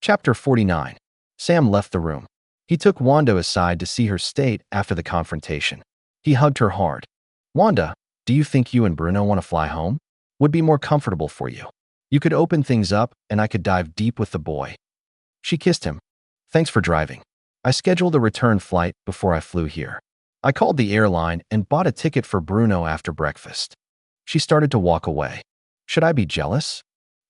Chapter 49. Sam left the room. He took Wanda aside to see her state after the confrontation. He hugged her hard. "Wanda, do you think you and Bruno want to fly home? Would be more comfortable for you. You could open things up and I could dive deep with the boy." She kissed him. "Thanks for driving. I scheduled a return flight before I flew here. I called the airline and bought a ticket for Bruno after breakfast." She started to walk away. "Should I be jealous?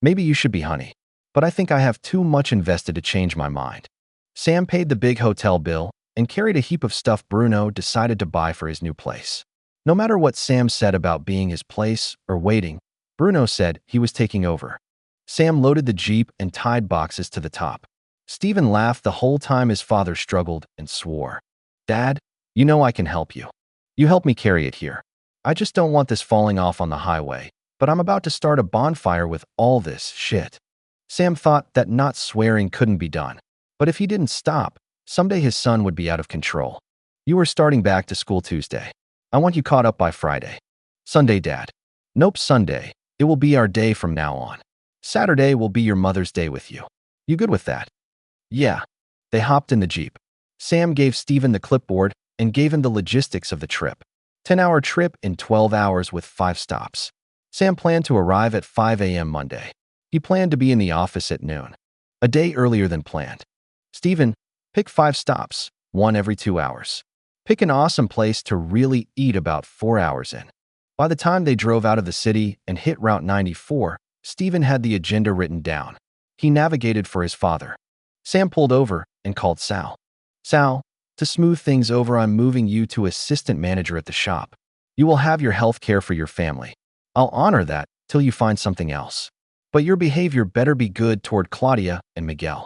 Maybe you should be, honey. But I think I have too much invested to change my mind." Sam paid the big hotel bill and carried a heap of stuff Bruno decided to buy for his new place. No matter what Sam said about being his place or waiting, Bruno said he was taking over. Sam loaded the Jeep and tied boxes to the top. Stephen laughed the whole time his father struggled and swore. "Dad, you know I can help you. You help me carry it here. I just don't want this falling off on the highway, but I'm about to start a bonfire with all this shit." Sam thought that not swearing couldn't be done, but if he didn't stop, someday his son would be out of control. "You are starting back to school Tuesday. I want you caught up by Friday." "Sunday, Dad." "Nope, Sunday. It will be our day from now on. Saturday will be your Mother's Day with you. You good with that?" "Yeah." They hopped in the Jeep. Sam gave Stephen the clipboard and gave him the logistics of the trip. 10-hour trip in 12 hours with 5 stops. Sam planned to arrive at 5 a.m. Monday. He planned to be in the office at noon, a day earlier than planned. "Stephen, pick 5 stops, 1 every 2 hours. Pick an awesome place to really eat about 4 hours in." By the time they drove out of the city and hit Route 94, Stephen had the agenda written down. He navigated for his father. Sam pulled over and called Sal. "Sal, to smooth things over, I'm moving you to assistant manager at the shop. You will have your health care for your family. I'll honor that till you find something else. But your behavior better be good toward Claudia and Miguel.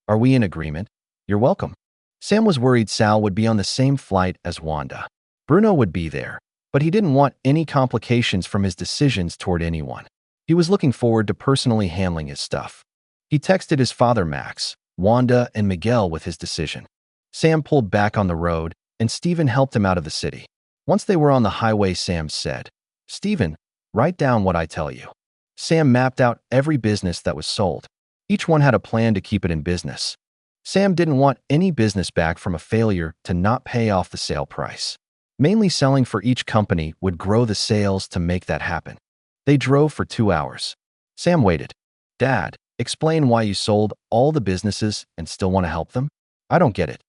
Are we in agreement?" "You're welcome." Sam was worried Sal would be on the same flight as Wanda. Bruno would be there, but he didn't want any complications from his decisions toward anyone. He was looking forward to personally handling his stuff. He texted his father Max, Wanda, and Miguel with his decision. Sam pulled back on the road, and Stephen helped him out of the city. Once they were on the highway, Sam said, "Stephen, write down what I tell you." Sam mapped out every business that was sold. Each one had a plan to keep it in business. Sam didn't want any business back from a failure to not pay off the sale price. Mainly selling for each company would grow the sales to make that happen. They drove for 2 hours. Sam waited. "Dad, explain why you sold all the businesses and still want to help them? I don't get it."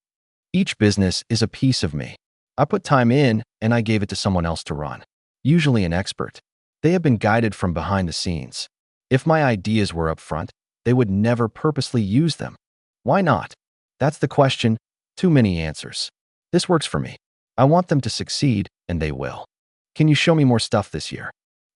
"Each business is a piece of me. I put time in and I gave it to someone else to run, usually an expert. They have been guided from behind the scenes. If my ideas were up front, they would never purposely use them. Why not? That's the question. Too many answers. This works for me. I want them to succeed, and they will. Can you show me more stuff this year?"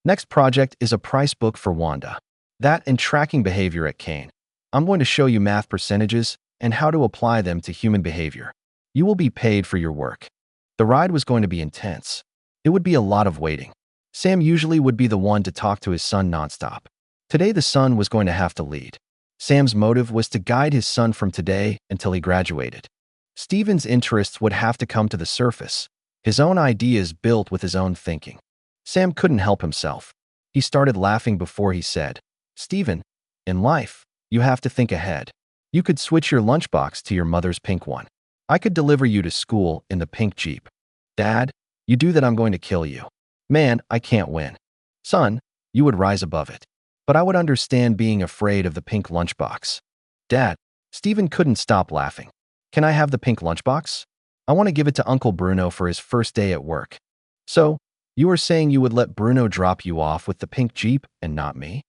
Next project is a price book for Wanda. That and tracking behavior at Kane. "I'm going to show you math percentages and how to apply them to human behavior. You will be paid for your work." The ride was going to be intense. It would be a lot of waiting. Sam usually would be the one to talk to his son nonstop. Today the son was going to have to lead. Sam's motive was to guide his son from today until he graduated. Stephen's interests would have to come to the surface, his own ideas built with his own thinking. Sam couldn't help himself. He started laughing before he said, "Stephen, in life, you have to think ahead. You could switch your lunchbox to your mother's pink one. I could deliver you to school in the pink Jeep. Dad, you do that, I'm going to kill you. Man, I can't win. Son, you would rise above it. But I would understand being afraid of the pink lunchbox." "Dad," Stephen couldn't stop laughing. "Can I have the pink lunchbox? I want to give it to Uncle Bruno for his first day at work." "So, you are saying you would let Bruno drop you off with the pink Jeep and not me?"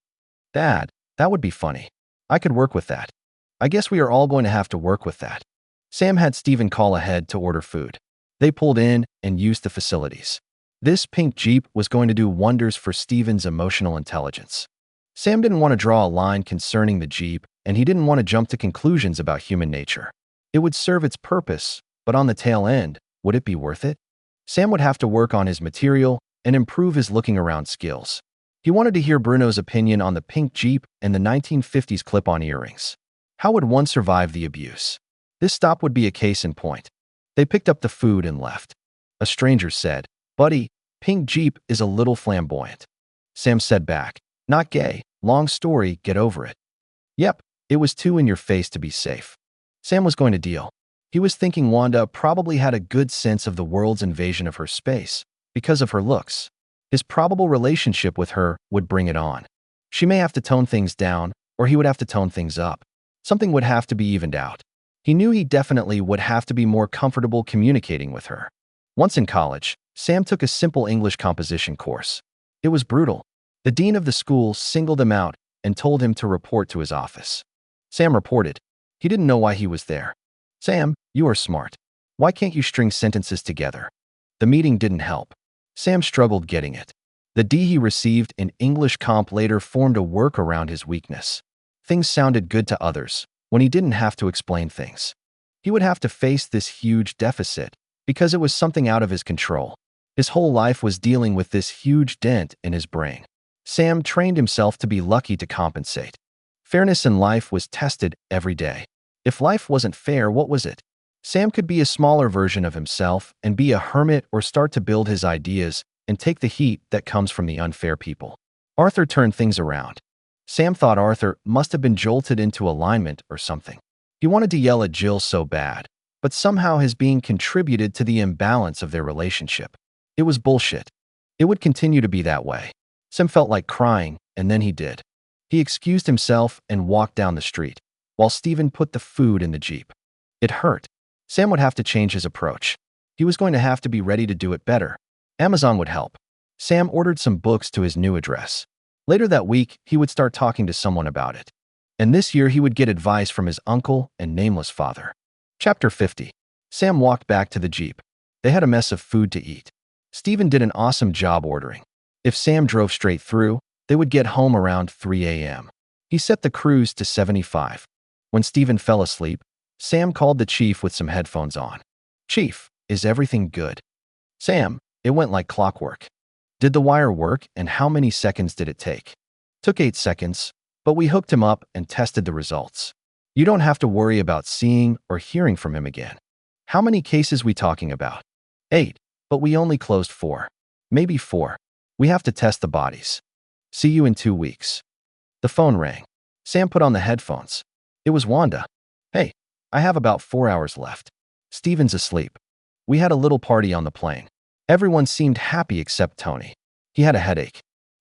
"Dad, that would be funny. I could work with that. I guess we are all going to have to work with that." Sam had Stephen call ahead to order food. They pulled in and used the facilities. This pink Jeep was going to do wonders for Stephen's emotional intelligence. Sam didn't want to draw a line concerning the Jeep, and he didn't want to jump to conclusions about human nature. It would serve its purpose, but on the tail end, would it be worth it? Sam would have to work on his material and improve his looking around skills. He wanted to hear Bruno's opinion on the pink Jeep and the 1950s clip-on earrings. How would one survive the abuse? This stop would be a case in point. They picked up the food and left. A stranger said, "Buddy, pink Jeep is a little flamboyant." Sam said back, "Not gay. Long story, get over it." "Yep, It was too in your face to be safe. Sam was going to deal. He was thinking Wanda probably had a good sense of the world's invasion of her space because of her looks. His probable relationship with her would bring it on. She may have to tone things down, or he would have to tone things up. Something would have to be evened out. He knew he definitely would have to be more comfortable communicating with her. Once in college, Sam took a simple English composition course. It was brutal. The dean of the school singled him out and told him to report to his office. Sam reported. He didn't know why he was there. Sam, you are smart. Why can't you string sentences together? The meeting didn't help. Sam struggled getting it. The D he received in English comp later formed a work around his weakness. Things sounded good to others when he didn't have to explain things. He would have to face this huge deficit because it was something out of his control. His whole life was dealing with this huge dent in his brain. Sam trained himself to be lucky to compensate. Fairness in life was tested every day. If life wasn't fair, what was it? Sam could be a smaller version of himself and be a hermit, or start to build his ideas and take the heat that comes from the unfair people. Arthur turned things around. Sam thought Arthur must have been jolted into alignment or something. He wanted to yell at Jill so bad, but somehow his being contributed to the imbalance of their relationship. It was bullshit. It would continue to be that way. Sam felt like crying, and then he did. He excused himself and walked down the street, while Stephen put the food in the Jeep. It hurt. Sam would have to change his approach. He was going to have to be ready to do it better. Amazon would help. Sam ordered some books to his new address. Later that week, he would start talking to someone about it. And this year, he would get advice from his uncle and nameless father. Chapter 50. Sam walked back to the Jeep. They had a mess of food to eat. Stephen did an awesome job ordering. If Sam drove straight through, they would get home around 3 a.m. He set the cruise to 75. When Stephen fell asleep, Sam called the chief with some headphones on. "Chief, is everything good?" "Sam, it went like clockwork." "Did the wire work, and how many seconds did it take?" "Took 8 seconds, but we hooked him up and tested the results. You don't have to worry about seeing or hearing from him again." "How many cases we talking about?" 8, but we only closed 4. Maybe 4. We have to test the bodies. See you in 2 weeks. The phone rang. Sam put on the headphones. It was Wanda. "Hey, I have about 4 hours left. Stephen's asleep. We had a little party on the plane. Everyone seemed happy except Tony. He had a headache.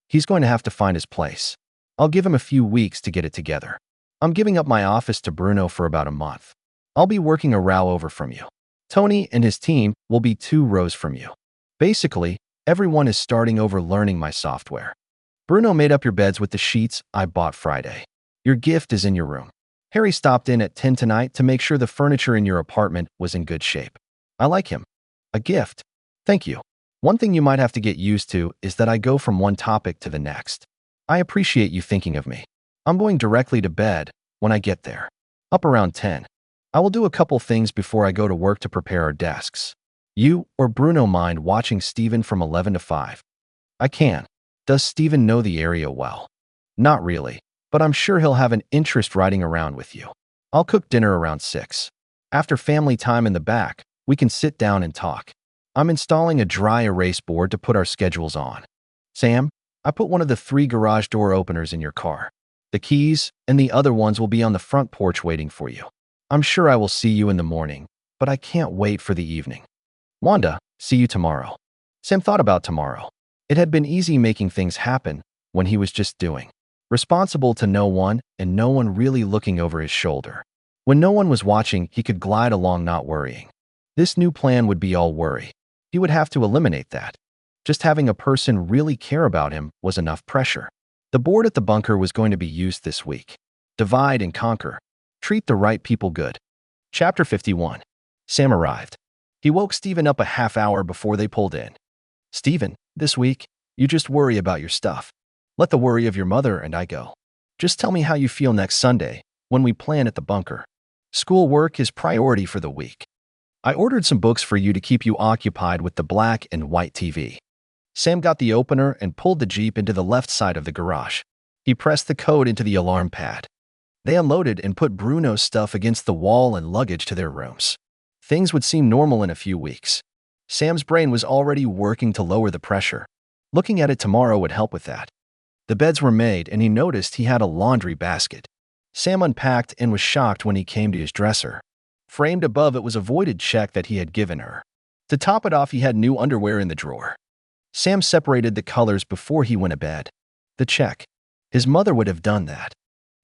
He's going to have to find his place. I'll give him a few weeks to get it together. I'm giving up my office to Bruno for about a month. I'll be working a row over from you. Tony and his team will be 2 rows from you. Basically, everyone is starting over learning my software. Bruno made up your beds with the sheets I bought Friday. Your gift is in your room. Harry stopped in at 10 tonight to make sure the furniture in your apartment was in good shape. I like him. A gift. Thank you. One thing you might have to get used to is that I go from one topic to the next. I appreciate you thinking of me. I'm going directly to bed when I get there. Up around 10. I will do a couple things before I go to work to prepare our desks. You or Bruno mind watching Stephen from 11 to 5? I can. Does Stephen know the area well? Not really, but I'm sure he'll have an interest riding around with you. I'll cook dinner around 6. After family time in the back, we can sit down and talk. I'm installing a dry erase board to put our schedules on. Sam, I put one of the 3 garage door openers in your car. The keys and the other ones will be on the front porch waiting for you. I'm sure I will see you in the morning, but I can't wait for the evening. Wanda, see you tomorrow. Sam thought about tomorrow. It had been easy making things happen when he was just doing. Responsible to no one and no one really looking over his shoulder. When no one was watching, he could glide along not worrying. This new plan would be all worry. He would have to eliminate that. Just having a person really care about him was enough pressure. The board at the bunker was going to be used this week. Divide and conquer. Treat the right people good. Chapter 51. Sam arrived. He woke Stephen up a half hour before they pulled in. "Stephen, this week, you just worry about your stuff. Let the worry of your mother and I go. Just tell me how you feel next Sunday when we plan at the bunker. School work is priority for the week. I ordered some books for you to keep you occupied with the black and white TV." Sam got the opener and pulled the Jeep into the left side of the garage. He pressed the code into the alarm pad. They unloaded and put Bruno's stuff against the wall and luggage to their rooms. Things would seem normal in a few weeks. Sam's brain was already working to lower the pressure. Looking at it tomorrow would help with that. The beds were made, and he noticed he had a laundry basket. Sam unpacked and was shocked when he came to his dresser. Framed above it was a voided check that he had given her. To top it off, he had new underwear in the drawer. Sam separated the colors before he went to bed. The check. His mother would have done that.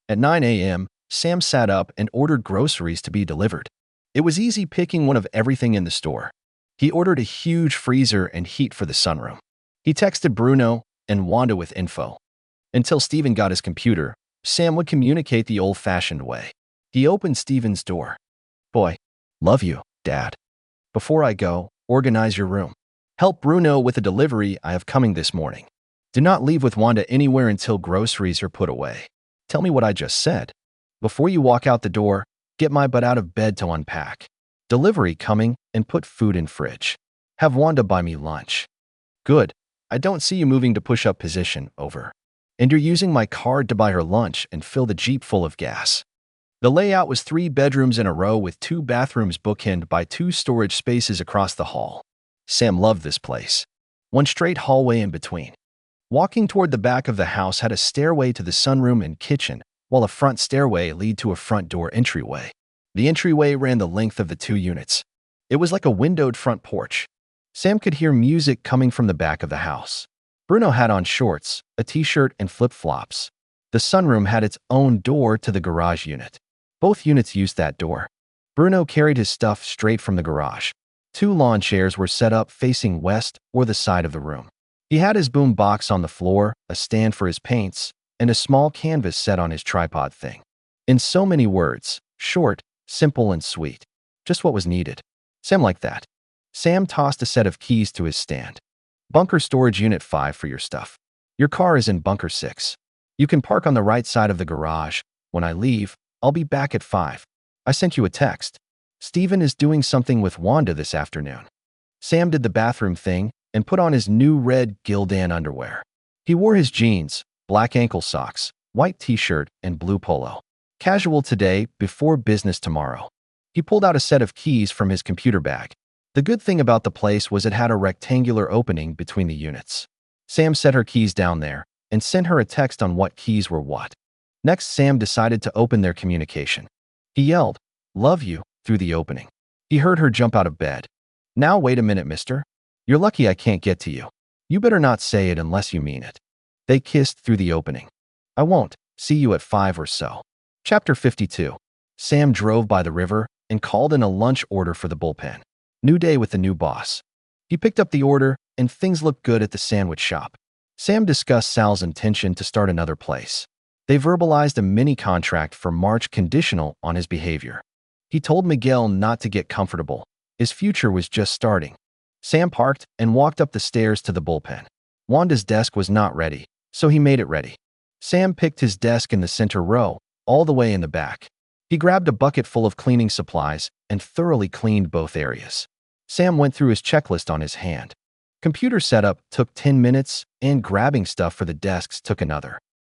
At 9 a.m., Sam sat up and ordered groceries to be delivered. It was easy picking one of everything in the store. He ordered a huge freezer and heat for the sunroom. He texted Bruno and Wanda with info. Until Steven got his computer, Sam would communicate the old-fashioned way. He opened Steven's door. "Boy, love you, Dad. Before I go, organize your room. Help Bruno with a delivery I have coming this morning. Do not leave with Wanda anywhere until groceries are put away. Tell me what I just said. Before you walk out the door, get my butt out of bed to unpack. Delivery coming and put food in fridge. Have Wanda buy me lunch. Good. I don't see you moving to push-up position, over. And you're using my card to buy her lunch and fill the Jeep full of gas." The layout was 3 bedrooms in a row with 2 bathrooms bookended by 2 storage spaces across the hall. Sam loved this place. One straight hallway in between. Walking toward the back of the house had a stairway to the sunroom and kitchen, while a front stairway led to a front door entryway. The entryway ran the length of the 2 units. It was like a windowed front porch. Sam could hear music coming from the back of the house. Bruno had on shorts, a t-shirt, and flip-flops. The sunroom had its own door to the garage unit. Both units used that door. Bruno carried his stuff straight from the garage. 2 lawn chairs were set up facing west or the side of the room. He had his boom box on the floor, a stand for his paints, and a small canvas set on his tripod thing. In so many words, short, simple, and sweet. Just what was needed. Sam liked that. Sam tossed a set of keys to his stand. "Bunker storage unit 5 for your stuff. Your car is in bunker 6. You can park on the right side of the garage. When I leave, I'll be back at 5. I sent you a text. Steven is doing something with Wanda this afternoon." Sam did the bathroom thing and put on his new red Gildan underwear. He wore his jeans, black ankle socks, white t-shirt, and blue polo. Casual today, before business tomorrow. He pulled out a set of keys from his computer bag. The good thing about the place was it had a rectangular opening between the units. Sam set her keys down there and sent her a text on what keys were what. Next, Sam decided to open their communication. He yelled, "Love you," through the opening. He heard her jump out of bed. "Now wait a minute, mister. You're lucky I can't get to you. You better not say it unless you mean it." They kissed through the opening. "I won't. See you at 5 or so." Chapter 52. Sam drove by the river and called in a lunch order for the bullpen. New day with the new boss. He picked up the order, and things looked good at the sandwich shop. Sam discussed Sal's intention to start another place. They verbalized a mini-contract for March conditional on his behavior. He told Miguel not to get comfortable. His future was just starting. Sam parked and walked up the stairs to the bullpen. Wanda's desk was not ready, so he made it ready. Sam picked his desk in the center row, all the way in the back. He grabbed a bucket full of cleaning supplies and thoroughly cleaned both areas. Sam went through his checklist on his hand. Computer setup took 10 minutes, and grabbing stuff for the desks took another.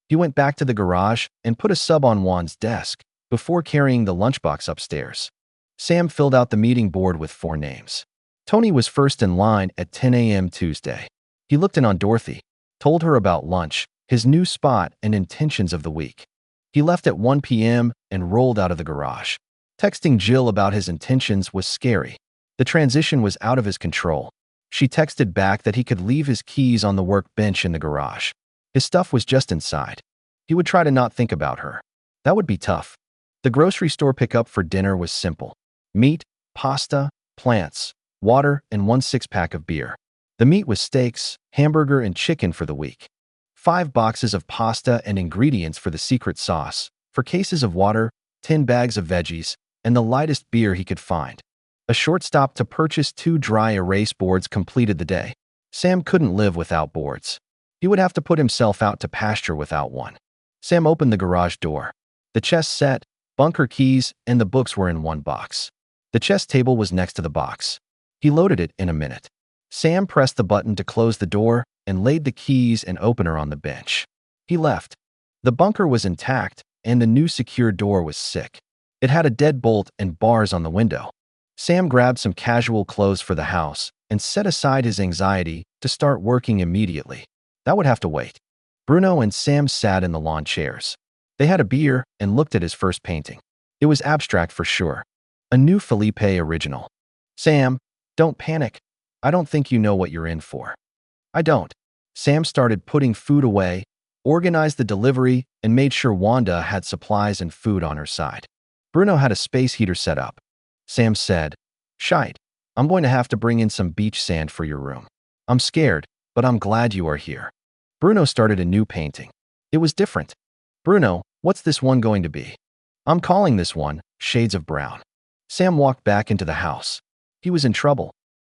He went back to the garage and put a sub on Juan's desk before carrying the lunchbox upstairs. Sam filled out the meeting board with 4 names. Tony was first in line at 10 a.m. Tuesday. He looked in on Dorothy, told her about lunch, his new spot, and intentions of the week. He left at 1 p.m. and rolled out of the garage. Texting Jill about his intentions was scary. The transition was out of his control. She texted back that he could leave his keys on the workbench in the garage. His stuff was just inside. He would try to not think about her. That would be tough. The grocery store pickup for dinner was simple. Meat, pasta, plants, water, and 1 6-pack of beer. The meat was steaks, hamburger, and chicken for the week. 5 boxes of pasta and ingredients for the secret sauce, 4 cases of water, 10 bags of veggies, and the lightest beer he could find. A short stop to purchase 2 dry erase boards completed the day. Sam couldn't live without boards. He would have to put himself out to pasture without one. Sam opened the garage door. The chess set, bunker keys, and the books were in one box. The chess table was next to the box. He loaded it in a minute. Sam pressed the button to close the door and laid the keys and opener on the bench. He left. The bunker was intact, and the new secure door was sick. It had a deadbolt and bars on the window. Sam grabbed some casual clothes for the house and set aside his anxiety to start working immediately. That would have to wait. Bruno and Sam sat in the lawn chairs. They had a beer and looked at his first painting. It was abstract for sure. A new Felipe original. Sam, don't panic. I don't think you know what you're in for. I don't. Sam started putting food away, organized the delivery, and made sure Wanda had supplies and food on her side. Bruno had a space heater set up. Sam said, "Shite, I'm going to have to bring in some beach sand for your room. I'm scared, but I'm glad you are here." Bruno started a new painting. It was different. "Bruno, what's this one going to be?" "I'm calling this one Shades of Brown." Sam walked back into the house. He was in trouble.